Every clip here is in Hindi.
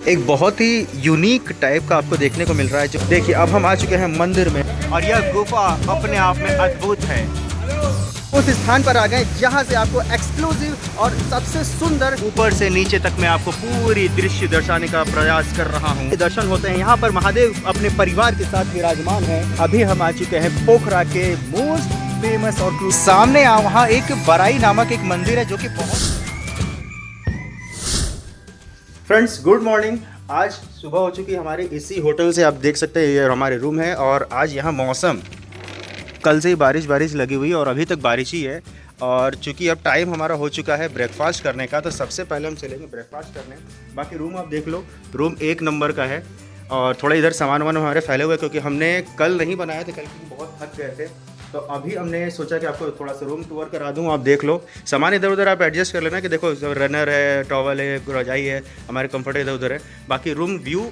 एक बहुत ही यूनिक टाइप का आपको देखने को मिल रहा है। जो देखिए अब हम आ चुके हैं मंदिर में और यह गुफा अपने आप में अद्भुत है। उस स्थान पर आ गए जहां से आपको एक्सक्लूसिव और सबसे सुंदर ऊपर से नीचे तक मैं आपको पूरी दृश्य दर्शाने का प्रयास कर रहा हूं। दर्शन होते हैं यहाँ पर महादेव अपने परिवार के साथ विराजमान है। अभी हम आ चुके हैं पोखरा के मोस्ट फेमस और सामने वहाँ एक बराई नामक एक मंदिर है जो कि बहुत। Friends good morning. आज सुबह हो चुकी है हमारे इसी होटल से, आप देख सकते हैं ये हमारे रूम है। और आज यहाँ मौसम कल से ही बारिश लगी हुई है और अभी तक बारिश ही है। और चूंकि अब टाइम हमारा हो चुका है ब्रेकफास्ट करने का, तो सबसे पहले हम चलेंगे ब्रेकफास्ट करने। बाकी रूम आप देख लो, रूम एक नंबर का है। और थोड़ा इधर सामान वामान हमारे फैले हुए क्योंकि हमने कल नहीं बनाए थे, कल क्योंकि बहुत थक गए थे। तो अभी हमने सोचा कि आपको थोड़ा सा रूम टूर करा दूं। आप देख लो सामान इधर उधर आप एडजस्ट कर लेना कि देखो रनर है, टॉवल है, रजाई है, हमारे कंफर्ट इधर उधर है। बाकी रूम व्यू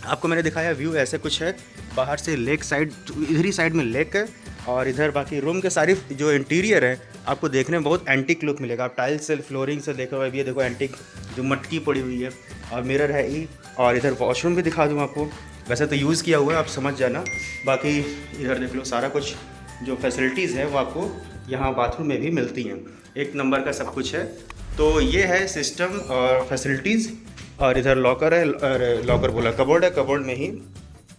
आपको मैंने दिखाया, व्यू ऐसे कुछ है। बाहर से लेक साइड, इधर ही साइड में लेक है। और इधर बाकी रूम के सारी जो इंटीरियर है आपको देखने में बहुत एंटीक लुक मिलेगा। आप टाइल्स से, फ्लोरिंग से देखो, अभी ये देखो एंटीक जो मटकी पड़ी हुई है और मिरर है ही। और इधर वॉशरूम भी दिखा दूँ आपको, वैसे तो यूज़ किया हुआ है, आप समझ जाना। बाकी इधर देख लो सारा कुछ जो फैसिलिटीज़ है वो आपको यहाँ बाथरूम में भी मिलती हैं। एक नंबर का सब कुछ है। तो ये है सिस्टम और फैसिलिटीज़। और इधर लॉकर है, और लॉकर बोला कबोर्ड है, कबोर्ड में ही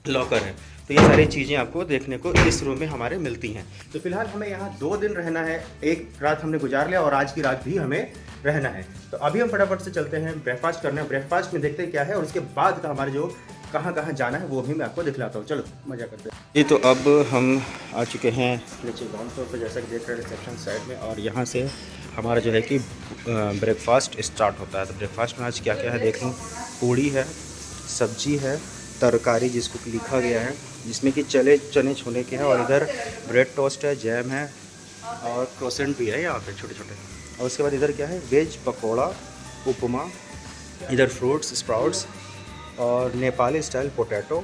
लॉकर है। तो ये सारी चीज़ें आपको देखने को इस रूम में हमारे मिलती हैं। तो फिलहाल हमें यहाँ 2 दिन रहना है, एक रात हमने गुजार लिया और आज की रात भी हमें रहना है। तो अभी हम फटाफट से चलते हैं ब्रेकफास्ट करने। ब्रेकफास्ट में देखते हैं क्या है और उसके बाद का हमारे जो कहाँ कहाँ जाना है वो भी मैं आपको दिखलाता हूँ। चलो मज़ा करते हैं जी। तो अब हम आ चुके हैं नीचे ग्राउंड फ्लोर पर, जैसा कि देख रहे हैं रिसेप्शन साइड में। और यहाँ से हमारा जो है कि ब्रेकफास्ट स्टार्ट होता है। तो ब्रेकफास्ट में आज क्या क्या है देख लूँ। पूड़ी है, सब्जी है, तरकारी जिसको लिखा गया है, जिसमें कि चने छोले के हैं। और इधर ब्रेड टोस्ट है, जैम है और क्रोसेंट भी है यहाँ पे छोटे छोटे। और उसके बाद इधर क्या है, वेज पकौड़ा, उपमा, इधर फ्रूट्स स्प्राउट्स और नेपाली स्टाइल पोटैटो।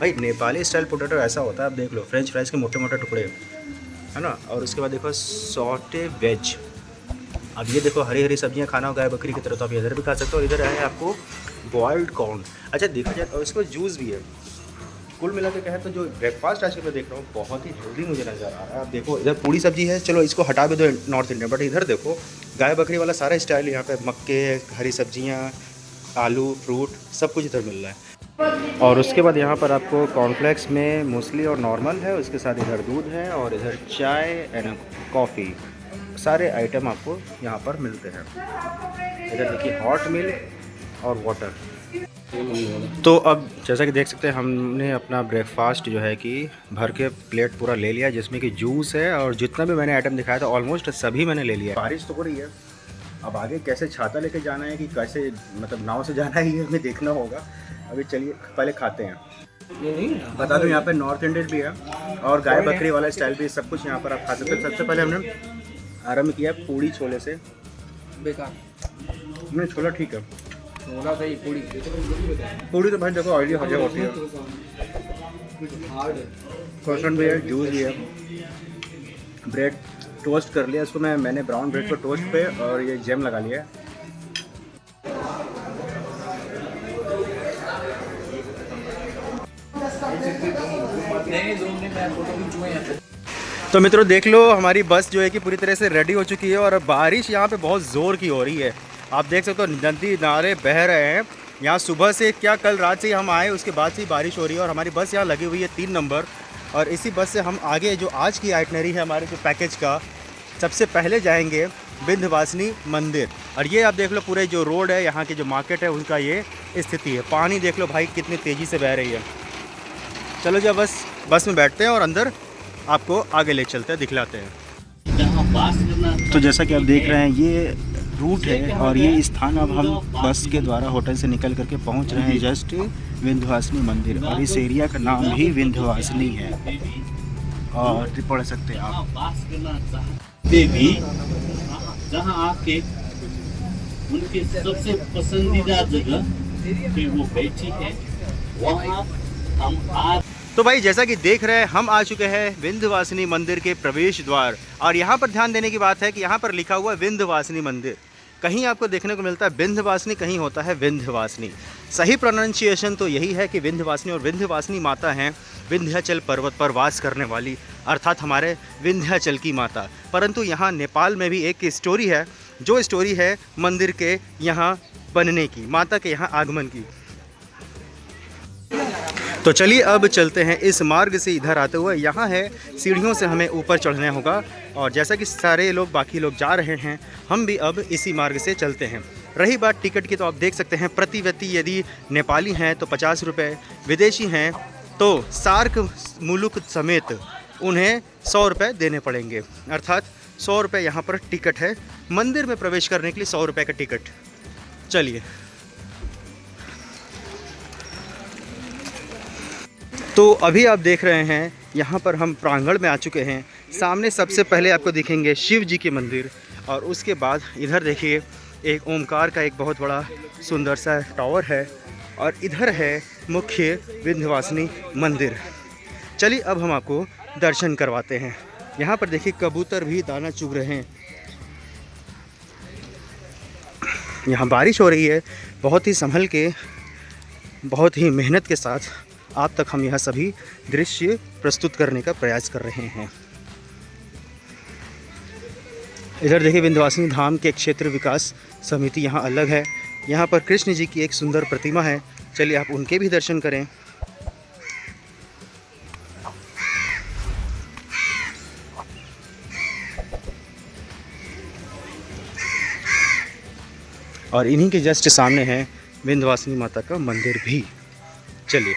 भाई नेपाली स्टाइल पोटैटो ऐसा होता है, आप देख लो, फ्रेंच फ्राइज़ के मोटे मोटे टुकड़े है ना। और उसके बाद देखो सॉटे वेज। अब ये देखो हरी हरी सब्जियां खाना हो गाय बकरी की तरह, तो आप इधर भी खा सकते हो। और इधर है आपको बॉइल्ड कॉर्न। अच्छा देखा जाए और इसको जूस भी है। कुल मिला के कहे तो जो ब्रेकफास्ट आज के मैं देख रहा हूँ बहुत ही हेल्दी मुझे नज़र आ रहा है। आप देखो इधर पूरी सब्जी है, चलो इसको हटा भी दो नॉर्थ इंडियन, बट इधर देखो गाय बकरी वाला सारा स्टाइल यहाँ पे, मक्के, हरी सब्जियाँ, आलू, फ्रूट, सब कुछ इधर मिल रहा है। और उसके बाद यहाँ पर आपको कॉर्नफ्लेक्स में मूसली और नॉर्मल है, उसके साथ इधर दूध है और इधर चाय एंड कॉफ़ी, सारे आइटम आपको यहाँ पर मिलते हैं। इधर देखिए हॉट मिल्क और वाटर। तो अब जैसा कि देख सकते हैं हमने अपना ब्रेकफास्ट जो है कि भर के प्लेट पूरा ले लिया, जिसमें कि जूस है और जितना भी मैंने आइटम दिखाया था ऑलमोस्ट सभी मैंने ले लिया। बारिश तो हो रही है, अब आगे कैसे छाता लेके जाना है कि कैसे मतलब नाव से जाना है ये हमें देखना होगा। अभी चलिए पहले खाते हैं। बता दूं यहाँ पे नॉर्थ इंडियन भी है और गाय बकरी वाला स्टाइल भी, सब कुछ यहाँ पर आप खा सकते हैं। सबसे पहले हमने आरम्भ किया पूड़ी छोले से। बेकार नहीं, छोला ठीक है, छोला सही, पूड़ी तो भाई देखो ऑयली हजम होती है। क्रोसेंट भी है, जूस भी है, ब्रेड टोस्ट कर लिया इसको मैंने ब्राउन ब्रेड को टोस्ट पे और ये जैम लगा लिया। तो मित्रों देख लो हमारी बस जो है कि पूरी तरह से रेडी हो चुकी है और बारिश यहाँ पे बहुत ज़ोर की हो रही है। आप देख सकते हो नदी नाले बह रहे हैं यहाँ सुबह से। क्या कल रात से हम आए उसके बाद से ही बारिश हो रही है। और हमारी बस यहाँ लगी हुई है 3 नंबर। और इसी बस से हम आगे जो आज की आइटनरी है हमारे जो पैकेज का, सबसे पहले जाएंगे विंध्यवासिनी मंदिर। और ये आप देख लो पूरे जो रोड है यहाँ की जो मार्केट है उनका ये स्थिति है। पानी देख लो भाई कितनी तेज़ी से बह रही है। चलो जब बस में बैठते हैं और अंदर आपको आगे ले चलते हैं, दिखलाते हैं। तो जैसा कि आप देख रहे हैं ये रूट है और ये स्थान अब हम बस के द्वारा होटल से निकल करके पहुंच रहे हैं जस्ट विंध्यवासिनी मंदिर। और इस एरिया का नाम भी विंध्यवासिनी है और पढ़ सकते हैं आप। देवी जहाँ आके उनके सबसे पसंदीदा जगह पे वो बैठी है, वहाँ हम आज। तो भाई जैसा कि देख रहे हैं हम आ चुके हैं विंध्यवासिनी मंदिर के प्रवेश द्वार। और यहाँ पर ध्यान देने की बात है कि यहाँ पर लिखा हुआ विंध्यवासिनी मंदिर। कहीं आपको देखने को मिलता है विंध्यवासिनी, कहीं होता है विंध्यवासिनी। सही प्रोनाउंसिएशन तो यही है कि विंध्यवासिनी, और विंध्यवासिनी माता हैं विंध्याचल पर्वत पर वास करने वाली, अर्थात हमारे विंध्याचल की माता। परंतु यहाँ नेपाल में भी एक स्टोरी है, जो स्टोरी है मंदिर के यहाँ बनने की, माता के यहाँ आगमन की। तो चलिए अब चलते हैं इस मार्ग से इधर आते हुए। यहाँ है सीढ़ियों से हमें ऊपर चढ़ना होगा, और जैसा कि सारे लोग बाकी लोग जा रहे हैं, हम भी अब इसी मार्ग से चलते हैं। रही बात टिकट की, तो आप देख सकते हैं प्रति व्यक्ति यदि नेपाली हैं तो 50 रुपये, विदेशी हैं तो सार्क मुल्क समेत उन्हें 100 रुपये देने पड़ेंगे। अर्थात 100 रुपये यहाँ पर टिकट है मंदिर में प्रवेश करने के लिए, 100 रुपये का टिकट। चलिए, तो अभी आप देख रहे हैं यहाँ पर हम प्रांगण में आ चुके हैं। सामने सबसे पहले आपको दिखेंगे शिव जी के मंदिर, और उसके बाद इधर देखिए एक ओमकार का एक बहुत बड़ा सुंदर सा टावर है, और इधर है मुख्य विंध्यवासिनी मंदिर। चलिए अब हम आपको दर्शन करवाते हैं। यहाँ पर देखिए कबूतर भी दाना चुग रहे हैं। यहाँ बारिश हो रही है, बहुत ही संभल के, बहुत ही मेहनत के साथ आप तक हम यह सभी दृश्य प्रस्तुत करने का प्रयास कर रहे हैं। इधर देखिए विंध्यवासिनी धाम के क्षेत्र विकास समिति यहाँ अलग है। यहाँ पर कृष्ण जी की एक सुंदर प्रतिमा है, चलिए आप उनके भी दर्शन करें। और इन्हीं के जस्ट सामने है विंध्यवासिनी माता का मंदिर भी। चलिए,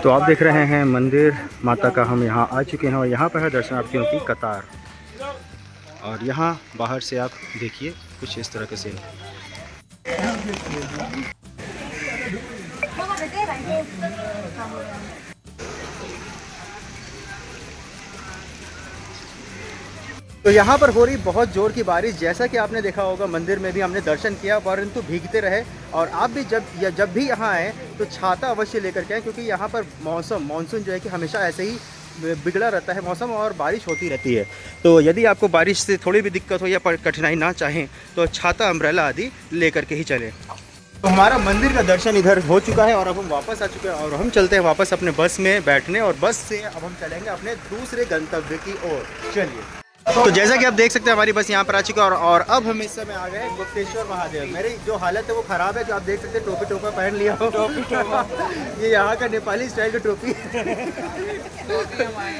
तो आप देख रहे हैं मंदिर माता का, हम यहाँ आ चुके हैं, और यहाँ पर है दर्शनार्थियों की कतार। और यहाँ बाहर से आप देखिए कुछ इस तरह के सीन। तो यहाँ पर हो रही बहुत ज़ोर की बारिश, जैसा कि आपने देखा होगा मंदिर में भी हमने दर्शन किया, परंतु भीगते रहे। और आप भी जब भी यहाँ आएँ तो छाता अवश्य लेकर के आएँ, क्योंकि यहाँ पर मानसून जो है कि हमेशा ऐसे ही बिगड़ा रहता है मौसम, और बारिश होती रहती है। तो यदि आपको बारिश से थोड़ी भी दिक्कत हो या कठिनाई ना चाहें तो छाता, अम्ब्रेला आदि लेकर के ही चलें। तो हमारा मंदिर का दर्शन इधर हो चुका है, और अब हम वापस आ चुके हैं, और हम चलते हैं वापस अपने बस में बैठने, और बस से अब हम चलेंगे अपने दूसरे गंतव्य की ओर। चलिए, तो जैसा कि आप देख सकते हैं हमारी बस यहाँ पर आ चुकी है, और अब हम इस समय आ गए गुप्तेश्वर महादेव। मेरी जो हालत है वो ख़राब है, जो आप देख सकते हैं टोपी टोपा पहन लिया हो। ये यहाँ का नेपाली स्टाइल की टोपी।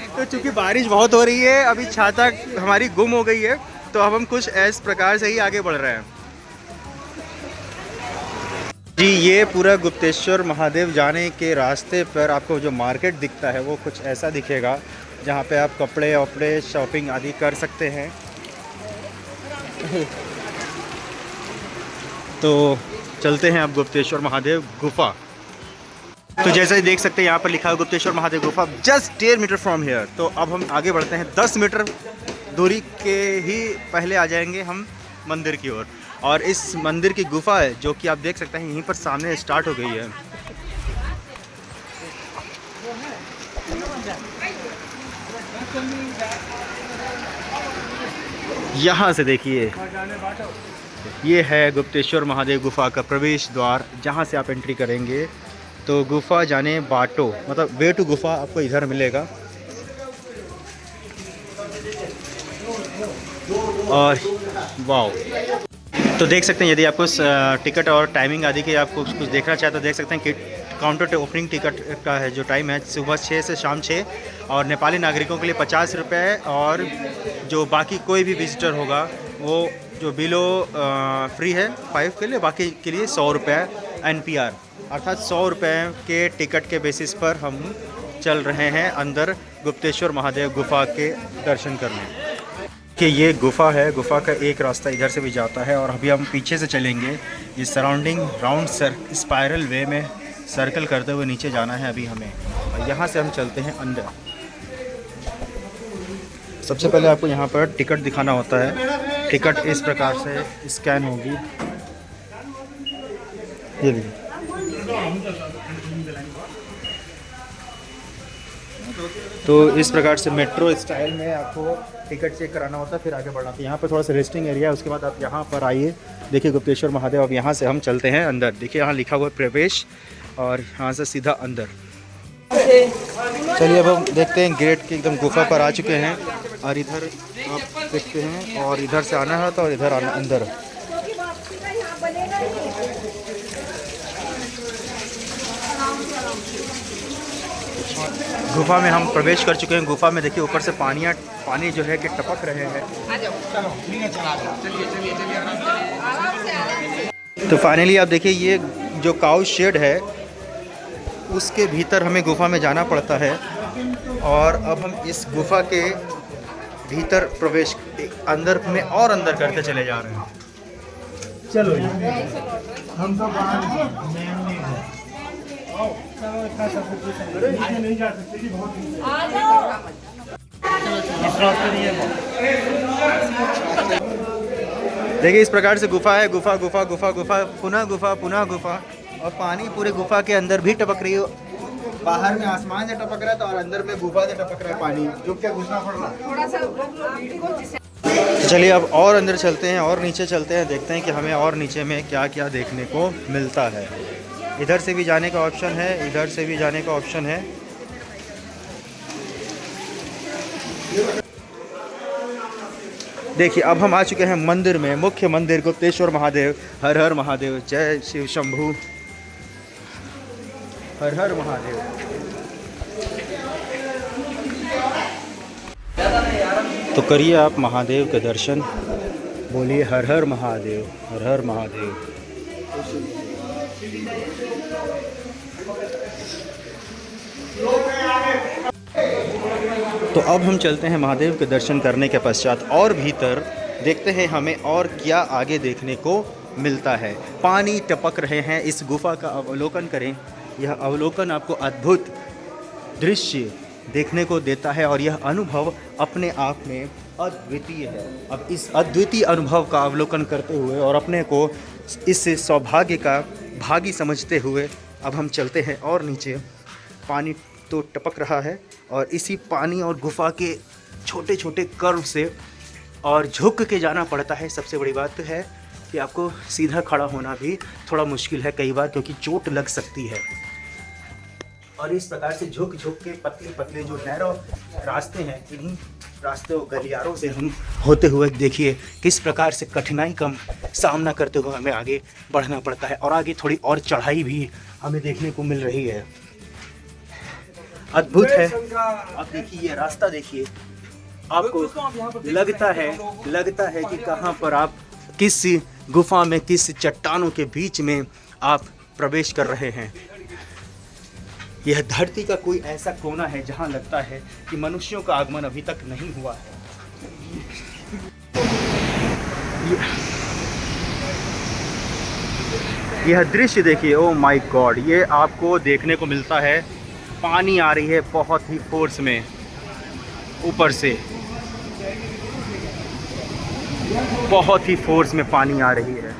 तो चूँकि बारिश बहुत हो रही है, अभी छाता हमारी गुम हो गई है, तो अब हम कुछ इस प्रकार से ही आगे बढ़ रहे हैं जी। ये पूरा गुप्तेश्वर महादेव जाने के रास्ते पर आपको जो मार्केट दिखता है वो कुछ ऐसा दिखेगा, जहाँ पे आप कपड़े वपड़े शॉपिंग आदि कर सकते हैं। तो चलते हैं अब गुप्तेश्वर महादेव गुफा। तो जैसे ही देख सकते हैं यहाँ पर लिखा है गुप्तेश्वर महादेव गुफा जस्ट 1.5 मीटर फ्रॉम हेयर। तो अब हम आगे बढ़ते हैं, 10 मीटर दूरी के ही पहले आ जाएंगे हम मंदिर की ओर। और इस मंदिर की गुफा है जो कि आप देख सकते हैं यहीं पर सामने स्टार्ट हो गई है। यहाँ से देखिए, ये है गुप्तेश्वर महादेव गुफा का प्रवेश द्वार, जहाँ से आप एंट्री करेंगे तो गुफा जाने बाटो, मतलब वे टू गुफा आपको इधर मिलेगा। और वाओ, तो देख सकते हैं यदि आपको टिकट और टाइमिंग आदि के आपको कुछ देखना चाहे तो देख सकते हैं कि काउंटर ओपनिंग टिकट का है जो टाइम है सुबह 6 से शाम 6, और नेपाली नागरिकों के लिए 50 रुपये, और जो बाकी कोई भी विजिटर होगा वो जो बिलो फ्री है 5 के लिए, बाकी के लिए 100 रुपये NPR, अर्थात 100 रुपये के टिकट के बेसिस पर हम चल रहे हैं अंदर गुप्तेश्वर महादेव गुफा के दर्शन करने। कि ये गुफा है, गुफा का एक रास्ता इधर से भी जाता है, और अभी हम पीछे से चलेंगे। ये सराउंडिंग राउंड स्पाइरल वे में सर्कल करते हुए नीचे जाना है अभी हमें, और यहाँ से हम चलते हैं अंदर। सबसे पहले आपको यहाँ पर टिकट दिखाना होता है। टिकट इस प्रकार से स्कैन होगी, ये देखिए। तो इस प्रकार से मेट्रो स्टाइल में आपको टिकट चेक कराना होता है, फिर आगे बढ़ना होता है। यहाँ पर थोड़ा सा रेस्टिंग एरिया है, उसके बाद आप यहाँ पर आइए, देखिए गुप्तेश्वर महादेव। अब यहाँ से हम चलते हैं अंदर, देखिए यहाँ लिखा हुआ है प्रवेश, और यहाँ से सीधा अंदर। चलिए अब हम देखते हैं, गेट के एकदम गुफा पर आ चुके हैं, और इधर आप देखते हैं, और इधर से आना है तो और इधर आना अंदर। गुफा में हम प्रवेश कर चुके हैं। गुफा में देखिए ऊपर से पानी जो है कि टपक रहे हैं। तो फाइनली आप देखिए ये जो काउ शेड है उसके भीतर हमें गुफा में जाना पड़ता है, और अब हम इस गुफा के भीतर प्रवेश अंदर में और अंदर करते चले जा रहे हैं। चलो हम तो नहीं जा सकते जी, बहुत देखिए इस प्रकार से गुफा है, गुफा गुफा गुफा गुफा, पुनः गुफा पुनः गुफा, और पानी पूरे गुफा के अंदर भी टपक रही है। बाहर में आसमान से टपक रहा है तो और अंदर में गुफा से टपक रहा है पानी, जो क्या घुसना पड़ रहा है। चलिए अब और अंदर चलते हैं और नीचे चलते हैं, देखते हैं कि हमें और नीचे में क्या क्या देखने को मिलता है। इधर से भी जाने का ऑप्शन है, इधर से भी जाने का ऑप्शन है। देखिए अब हम आ चुके हैं मंदिर में, मुख्य मंदिर गुप्तेश्वर महादेव। हर हर महादेव, जय शिव शंभू, हर हर महादेव। तो करिए आप महादेव के दर्शन, बोलिए हर हर महादेव, हर हर महादेव। तो अब हम चलते हैं महादेव के दर्शन करने के पश्चात और भीतर, देखते हैं हमें और क्या आगे देखने को मिलता है। पानी टपक रहे हैं, इस गुफा का अवलोकन करें। यह अवलोकन आपको अद्भुत दृश्य देखने को देता है, और यह अनुभव अपने आप में अद्वितीय है। अब इस अद्वितीय अनुभव का अवलोकन करते हुए और अपने को इस सौभाग्य का भागी समझते हुए अब हम चलते हैं और नीचे। पानी तो टपक रहा है, और इसी पानी और गुफा के छोटे छोटे कर्व से और झुक के जाना पड़ता है। सबसे बड़ी बात तो है कि आपको सीधा खड़ा होना भी थोड़ा मुश्किल है कई बार, क्योंकि चोट लग सकती है। और इस प्रकार से झुक झुक के पतले पतले जो नैरो रास्ते हैं, इन्हीं रास्ते और गलियारों से हम होते हुए देखिए किस प्रकार से कठिनाई का सामना करते हुए हमें आगे बढ़ना पड़ता है। और आगे थोड़ी और चढ़ाई भी हमें देखने को मिल रही है। अद्भुत है। आप देखिए ये रास्ता देखिए, आपको लगता है कि कहाँ पर आप किस गुफा में, किस चट्टानों के बीच में आप प्रवेश कर रहे हैं। यह धरती का कोई ऐसा कोना है जहां लगता है कि मनुष्यों का आगमन अभी तक नहीं हुआ है। यह दृश्य देखिए, ओ माय गॉड, ये आपको देखने को मिलता है। पानी आ रही है बहुत ही फोर्स में ऊपर से, बहुत ही फोर्स में पानी आ रही है।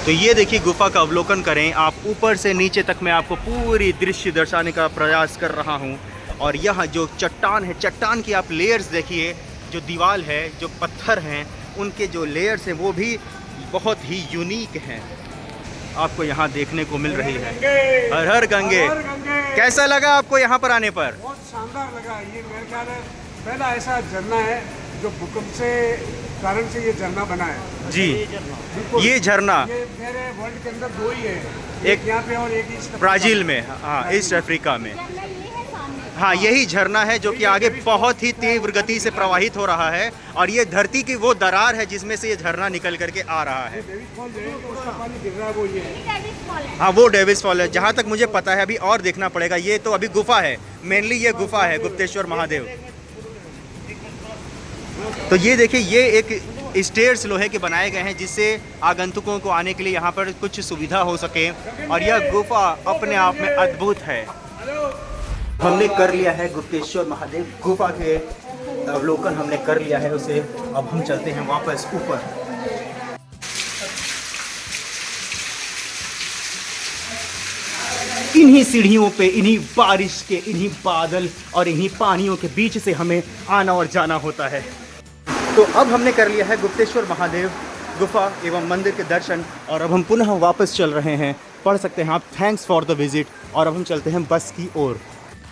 तो ये देखिए गुफा का अवलोकन करें आप, ऊपर से नीचे तक मैं आपको पूरी दृश्य दर्शाने का प्रयास कर रहा हूँ। और यह जो चट्टान है, चट्टान की आप लेयर्स देखिए, जो दीवार है, जो पत्थर हैं, उनके जो लेयर्स हैं वो भी बहुत ही यूनिक हैं, आपको यहाँ देखने को मिल रही है। हर हर गंगे। कैसा लगा आपको यहाँ पर आने पर? बहुत शानदार लगा। ये मेरे ख्याल है पहला ऐसा झरना है जो भूकंप से कारण से ये झरना बना है जी। ये झरना ये मेरे वर्ल्ड के अंदर दो ही है, एक यहाँ पे और एक ब्राज़ील में, हाँ ईस्ट अफ्रीका में। हाँ यही झरना है जो कि आगे बहुत ही तीव्र गति से प्रवाहित हो रहा है, और ये धरती की वो दरार है जिसमें से ये झरना निकल करके आ रहा है। हाँ वो डेविस फॉल है, जहाँ तक मुझे पता है। अभी और देखना पड़ेगा। ये तो अभी गुफा है, मेनली ये गुफा है गुप्तेश्वर महादेव। तो ये देखिए, ये एक स्टेयर्स लोहे के बनाए गए हैं जिससे आगंतुकों को आने के लिए यहाँ पर कुछ सुविधा हो सके, और यह गुफा अपने आप में अद्भुत है। हमने कर लिया है गुप्तेश्वर महादेव गुफा के अवलोकन, हमने कर लिया है उसे। अब हम चलते हैं वापस ऊपर। इन्हीं सीढ़ियों पे, इन्हीं बारिश के, इन्हीं बादल और इन्हीं पानियों के बीच से हमें आना और जाना होता है। तो अब हमने कर लिया है गुप्तेश्वर महादेव गुफा एवं मंदिर के दर्शन और अब हम पुनः वापस चल रहे हैं। पढ़ सकते हैं आप थैंक्स फॉर द विजिट और अब हम चलते हैं बस की ओर।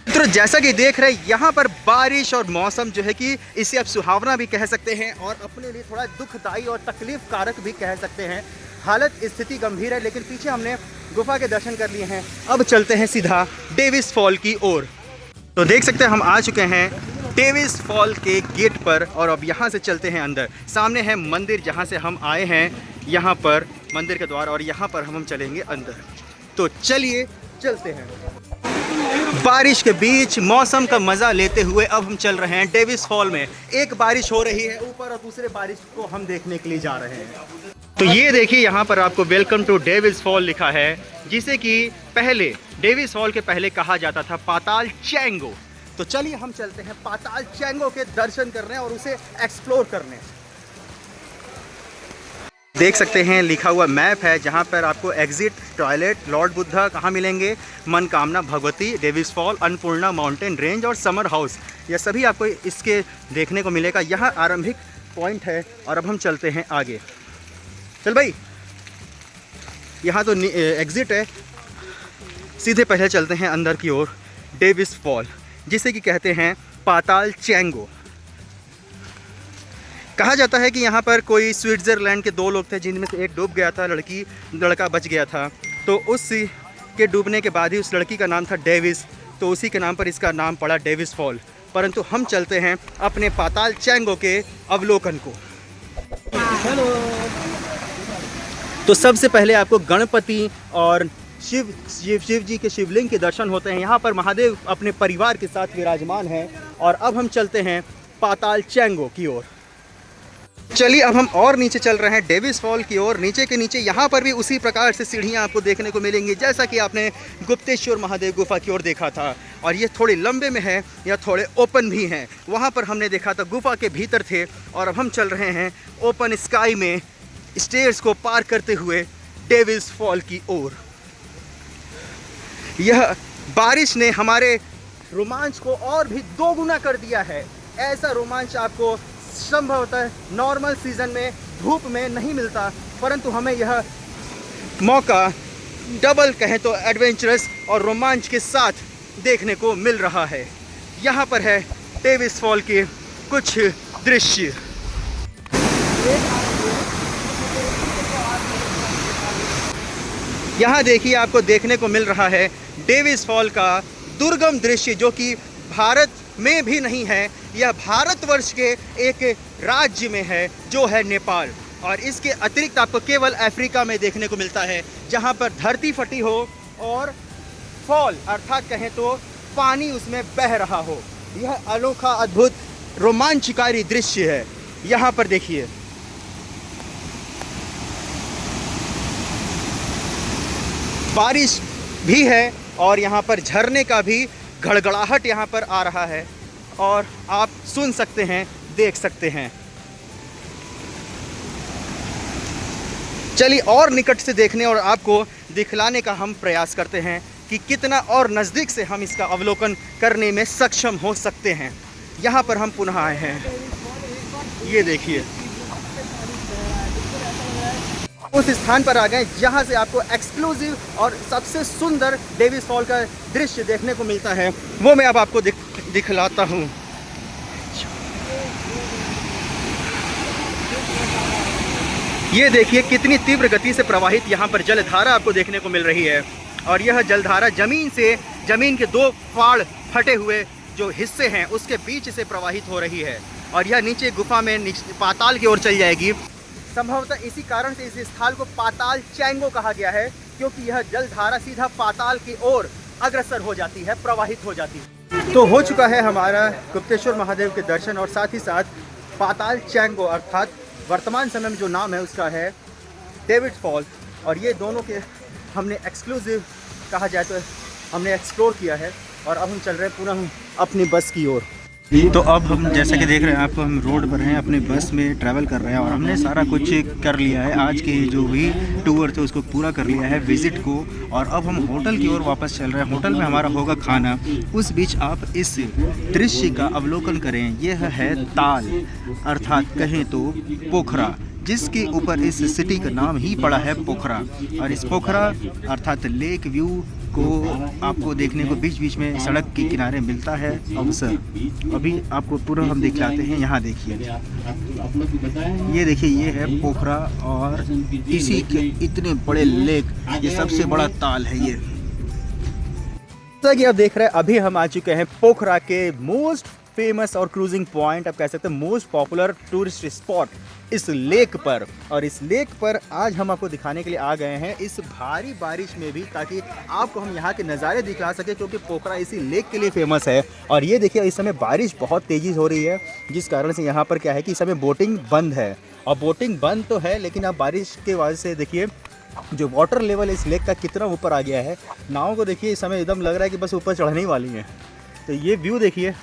तो जैसा कि देख रहे हैं यहाँ पर बारिश और मौसम जो है कि इसे आप सुहावना भी कह सकते हैं और अपने लिए थोड़ा दुखदाई और तकलीफ कारक भी कह सकते हैं। हालत स्थिति गंभीर है, लेकिन पीछे हमने गुफा के दर्शन कर लिए हैं। अब चलते हैं सीधा डेविस फॉल की ओर। तो देख सकते हैं हम आ चुके हैं डेविस फॉल के गेट पर और अब यहाँ से चलते हैं अंदर। सामने है मंदिर जहाँ से हम आए हैं, यहाँ पर मंदिर के द्वार और यहाँ पर हम चलेंगे अंदर। तो चलिए चलते हैं। बारिश के बीच मौसम का मज़ा लेते हुए अब हम चल रहे हैं डेविस फॉल में। एक बारिश हो रही है ऊपर और दूसरे बारिश को हम देखने के लिए जा रहे हैं। तो ये देखिए यहाँ पर आपको वेलकम टू डेविस फॉल लिखा है, जिसे कि पहले डेविस फॉल के पहले कहा जाता था पाताल चैंगो। तो चलिए हम चलते हैं पाताल चैंगो के दर्शन करने और उसे एक्सप्लोर करने। देख सकते हैं लिखा हुआ मैप है जहाँ पर आपको एग्जिट, टॉयलेट, लॉर्ड बुद्धा कहाँ मिलेंगे, Manakamana Bhagwati, Davis fall, Annapurna mountain range और समर हाउस, यह सभी आपको इसके देखने को मिलेगा। यह आरंभिक पॉइंट है और अब हम चलते हैं आगे। चल भाई, यहाँ तो एग्जिट है, सीधे पहले चलते हैं अंदर की ओर। डेविस फॉल जिसे कि कहते हैं पाताल चैंगो। कहा जाता है कि यहाँ पर कोई स्विट्ज़रलैंड के 2 लोग थे जिनमें से एक डूब गया था, लड़का बच गया था। तो उसी के डूबने के बाद ही उस लड़की का नाम था डेविस, तो उसी के नाम पर इसका नाम पड़ा डेविस फॉल। परंतु हम चलते हैं अपने पाताल चैंगो के अवलोकन को। तो सबसे पहले आपको गणपति और शिव जी के शिवलिंग के दर्शन होते हैं। यहाँ पर महादेव अपने परिवार के साथ विराजमान हैं और अब हम चलते हैं पाताल चैंगो की ओर। चलिए अब हम और नीचे चल रहे हैं डेविस फॉल की ओर। नीचे के नीचे यहाँ पर भी उसी प्रकार से सीढ़ियाँ आपको देखने को मिलेंगी जैसा कि आपने गुप्तेश्वर महादेव गुफा की ओर देखा था। और ये थोड़े लंबे में है या थोड़े ओपन भी हैं। वहाँ पर हमने देखा था गुफा के भीतर थे और अब हम चल रहे हैं ओपन स्काई में स्टेयर्स को पार करते हुए डेविस फॉल की ओर। यह बारिश ने हमारे रोमांच को और भी दोगुना कर दिया है। ऐसा रोमांच आपको संभवतः नॉर्मल सीज़न में धूप में नहीं मिलता, परंतु हमें यह मौका डबल कहें तो एडवेंचरस और रोमांच के साथ देखने को मिल रहा है। यहाँ पर है डेविस फॉल के कुछ दृश्य। यहाँ देखिए आपको देखने को मिल रहा है डेविस फॉल का दुर्गम दृश्य, जो कि भारत में भी नहीं है, यह भारतवर्ष के एक राज्य में है जो है नेपाल। और इसके अतिरिक्त आपको केवल अफ्रीका में देखने को मिलता है, जहाँ पर धरती फटी हो और फॉल अर्थात कहें तो पानी उसमें बह रहा हो। यह अनोखा अद्भुत रोमांचकारी दृश्य है। यहाँ पर देखिए बारिश भी है और यहाँ पर झरने का भी गड़गड़ाहट यहाँ पर आ रहा है और आप सुन सकते हैं, देख सकते हैं। चलिए और निकट से देखने और आपको दिखलाने का हम प्रयास करते हैं कि कितना और नज़दीक से हम इसका अवलोकन करने में सक्षम हो सकते हैं। यहाँ पर हम पुनः आए हैं, ये देखिए उस स्थान पर आ गए जहाँ से आपको एक्सक्लूसिव और सबसे सुंदर डेविस फॉल का दृश्य देखने को मिलता है। वो मैं अब आपको दिखलाता हूँ। ये देखिए कितनी तीव्र गति से प्रवाहित यहाँ पर जलधारा आपको देखने को मिल रही है और यह जलधारा जमीन के 2 फाड़ फटे हुए जो हिस्से हैं उसके बीच से प्रवाहित हो रही है और यह नीचे गुफा में पाताल की ओर चली जाएगी। संभवतः इसी कारण से इस स्थल को पाताल चैंगो कहा गया है, क्योंकि यह जलधारा सीधा पाताल की ओर अग्रसर हो जाती है, प्रवाहित हो जाती है। तो हो चुका है हमारा गुप्तेश्वर महादेव के दर्शन और साथ ही साथ पाताल चैंगो अर्थात वर्तमान समय में जो नाम है उसका है डेविस फॉल। और ये दोनों के हमने एक्सक्लूसिव कहा जाए तो हमने एक्सप्लोर किया है और अब हम चल रहे हैं पुनः अपनी बस की ओर। तो अब हम जैसा कि देख रहे हैं आपको, हम रोड पर हैं, अपने बस में ट्रैवल कर रहे हैं और हमने सारा कुछ कर लिया है। आज के जो भी टूर थे उसको पूरा कर लिया है, विज़िट को, और अब हम होटल की ओर वापस चल रहे हैं। होटल में हमारा होगा खाना। उस बीच आप इस दृश्य का अवलोकन करें। यह है ताल, अर्थात कहें तो पोखरा, जिसके ऊपर इस सिटी का नाम ही पड़ा है पोखरा। और इस पोखरा अर्थात लेक व्यू को आपको देखने को बीच बीच में सड़क के किनारे मिलता है अवसर। अभी आपको पूरा हम दिखलाते हैं। यहाँ देखिए, ये देखिए, ये है पोखरा और इसी के इतने बड़े लेक, ये सबसे बड़ा ताल है। ये जैसा कि आप देख रहे हैं, अभी हम आ चुके हैं पोखरा के मोस्ट फेमस और क्रूजिंग पॉइंट, आप कह सकते हैं मोस्ट पॉपुलर टूरिस्ट स्पॉट, इस लेक पर। और इस लेक पर आज हम आपको दिखाने के लिए आ गए हैं इस भारी बारिश में भी, ताकि आपको हम यहाँ के नज़ारे दिखा सके, क्योंकि पोखरा इसी लेक के लिए फेमस है। और ये देखिए, इस समय बारिश बहुत तेज़ी हो रही है, जिस कारण से यहाँ पर क्या है कि इस समय बोटिंग बंद है। और बोटिंग बंद तो है, लेकिन अब बारिश के वजह से देखिए जो वाटर लेवल इस लेक का कितना ऊपर आ गया है। नाव को देखिए, इस समय एकदम लग रहा है कि बस ऊपर चढ़ने ही वाली है। तो ये व्यू देखिए,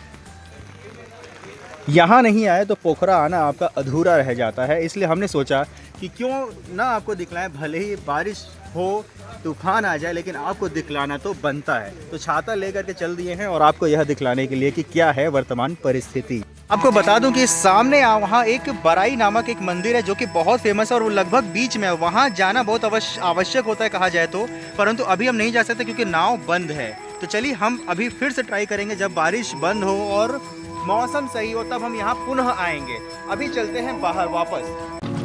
यहाँ नहीं आए तो पोखरा आना आपका अधूरा रह जाता है। इसलिए हमने सोचा कि क्यों ना आपको दिखलाएं, भले ही बारिश हो, तूफान आ जाए, लेकिन आपको दिखलाना तो बनता है। तो छाता लेकर के चल दिए हैं और आपको यह दिखलाने के लिए कि क्या है वर्तमान परिस्थिति। आपको बता दूं कि सामने वहाँ एक बराई नामक एक मंदिर है, जो कि बहुत फेमस है और वो लगभग बीच में है। वहाँ जाना बहुत आवश्यक होता है कहा जाए तो, परंतु अभी हम नहीं जा सकते क्योंकि नाव बंद है। तो चलिए हम अभी फिर से ट्राई करेंगे, जब बारिश बंद हो और मौसम सही हो तब हम यहाँ पुनः आएंगे। अभी चलते हैं बाहर वापस।